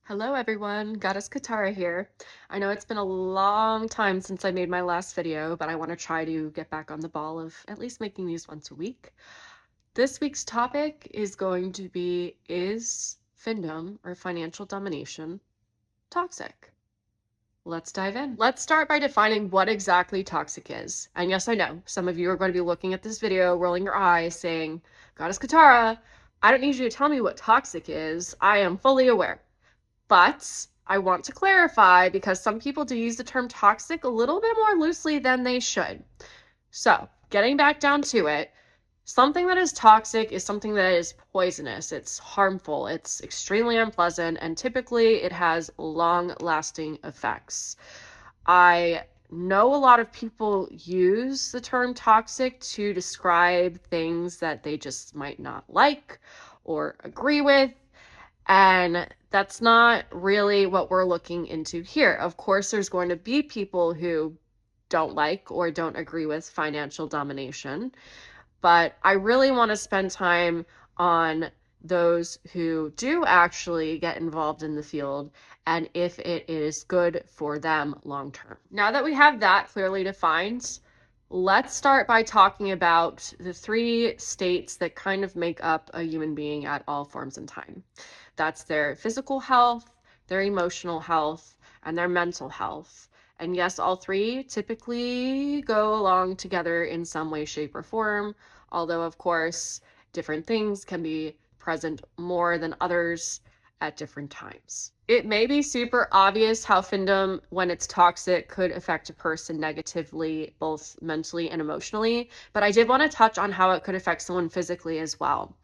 Hello everyone, Goddess Katara here. I know it's been a long time since I made my last video, but I want to try to get back on the ball of at least making these once a week. This week's topic is going to be, is Findom, or financial domination, toxic? Let's dive in. Let's start by defining what exactly toxic is. And yes, I know, some of you are going to be looking at this video, rolling your eyes, saying, Goddess Katara, I don't need you to tell me what toxic is. I am fully aware. But I want to clarify because some people do use the term toxic a little bit more loosely than they should. So, getting back down to it, something that is toxic is something that is poisonous. It's harmful, it's extremely unpleasant, and typically it has long-lasting effects. I know a lot of people use the term toxic to describe things that they just might not like or agree with. And that's not really what we're looking into here. Of course, there's going to be people who don't like or don't agree with financial domination, but I really want to spend time on those who do actually get involved in the field and if it is good for them long term. Now that we have that clearly defined, let's start by talking about the three states that kind of make up a human being at all forms and time. That's their physical health, their emotional health, and their mental health. And yes, all three typically go along together in some way, shape, or form, although, of course, different things can be present more than others at different times. It may be super obvious how Findom, when it's toxic, could affect a person negatively, both mentally and emotionally, but I did want to touch on how it could affect someone physically as well.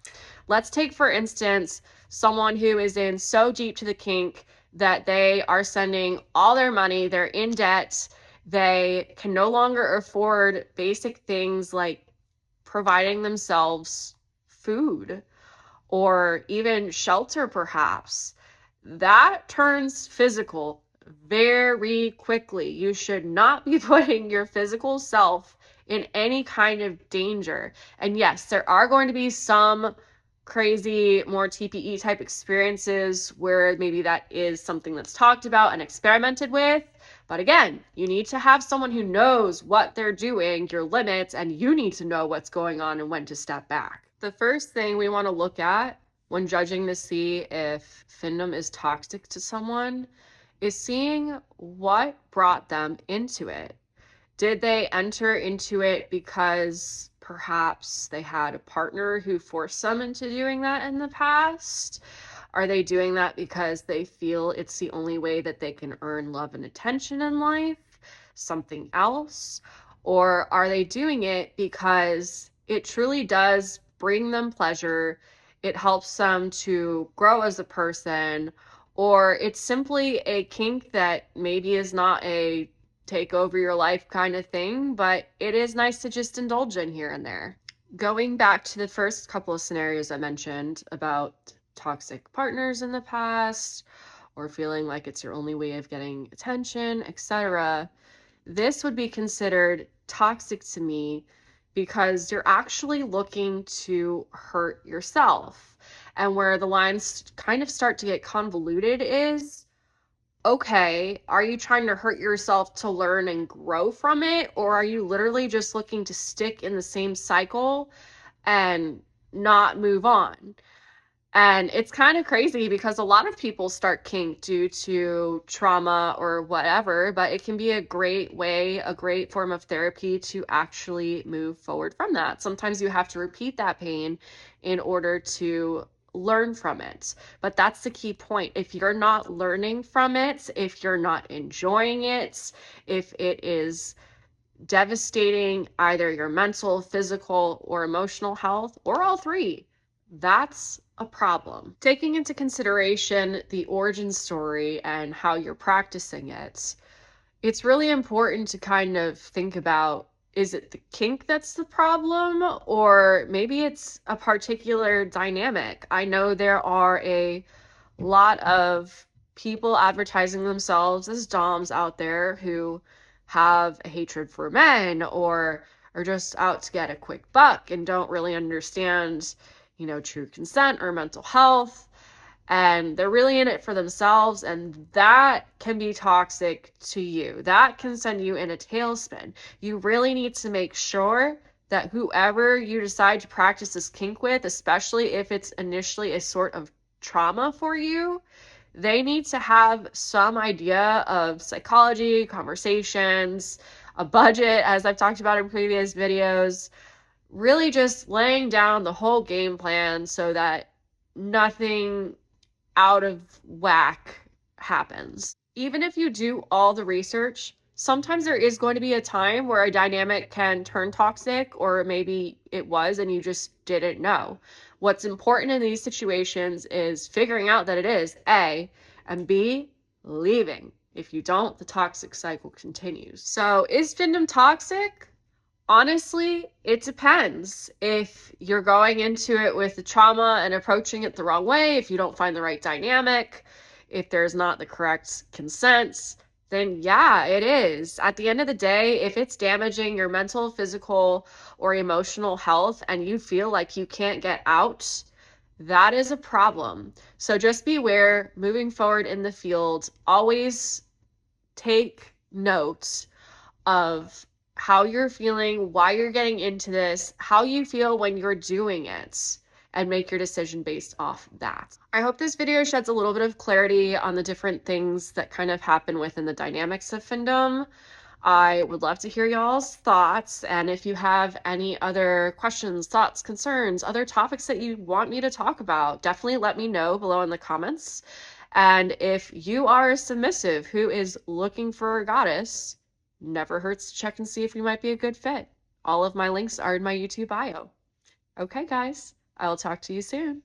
Let's take, for instance, someone who is in so deep to the kink that they are sending all their money, they're in debt, they can no longer afford basic things like providing themselves food or even shelter, perhaps. That turns physical very quickly. You should not be putting your physical self in any kind of danger. And yes, there are going to be some crazy, more TPE type experiences where maybe that is something that's talked about and experimented with. But again, you need to have someone who knows what they're doing, your limits, and you need to know what's going on and when to step back. The first thing we want to look at when judging to see if Findom is toxic to someone is seeing what brought them into it. Did they enter into it because perhaps they had a partner who forced them into doing that in the past? Are they doing that because they feel it's the only way that they can earn love and attention in life? Something else? Or are they doing it because it truly does bring them pleasure, it helps them to grow as a person, or it's simply a kink that maybe is not a take over your life kind of thing, but it is nice to just indulge in here and there. Going back to the first couple of scenarios I mentioned about toxic partners in the past, or feeling like it's your only way of getting attention, etc., this would be considered toxic to me because you're actually looking to hurt yourself. And where the lines kind of start to get convoluted is, okay, are you trying to hurt yourself to learn and grow from it? Or are you literally just looking to stick in the same cycle and not move on? And it's kind of crazy because a lot of people start kink due to trauma or whatever, but it can be a great way, a great form of therapy to actually move forward from that. Sometimes you have to repeat that pain in order to learn from it. But that's the key point. If you're not learning from it, if you're not enjoying it, if it is devastating either your mental, physical, or emotional health, or all three, that's a problem. Taking into consideration the origin story and how you're practicing it, it's really important to kind of think about, is it the kink that's the problem, or maybe it's a particular dynamic? I know there are a lot of people advertising themselves as doms out there who have a hatred for men or are just out to get a quick buck and don't really understand, true consent or mental health. and they're really in it for themselves, and that can be toxic to you. That can send you in a tailspin. You really need to make sure that whoever you decide to practice this kink with, especially if it's initially a sort of trauma for you, they need to have some idea of psychology, conversations, a budget, as I've talked about in previous videos, really just laying down the whole game plan so that nothing out of whack happens. Even if you do all the research, sometimes there is going to be a time where a dynamic can turn toxic, or maybe it was and you just didn't know. What's important in these situations is figuring out that it is, A, and B, leaving. If you don't, the toxic cycle continues. So, is Findom toxic? Honestly, it depends. If you're going into it with the trauma and approaching it the wrong way, if you don't find the right dynamic, if there's not the correct consent, then yeah, it is. At the end of the day, if it's damaging your mental, physical, or emotional health and you feel like you can't get out, that is a problem. So just beware moving forward in the field. Always take note of how you're feeling, why you're getting into this, how you feel when you're doing it, and make your decision based off that. I hope this video sheds a little bit of clarity on the different things that kind of happen within the dynamics of Findom. I would love to hear y'all's thoughts, and if you have any other questions, thoughts, concerns, other topics that you want me to talk about, definitely let me know below in the comments. And if you are a submissive who is looking for a goddess, never hurts to check and see if we might be a good fit. All of my links are in my YouTube bio. Okay, guys, I'll talk to you soon.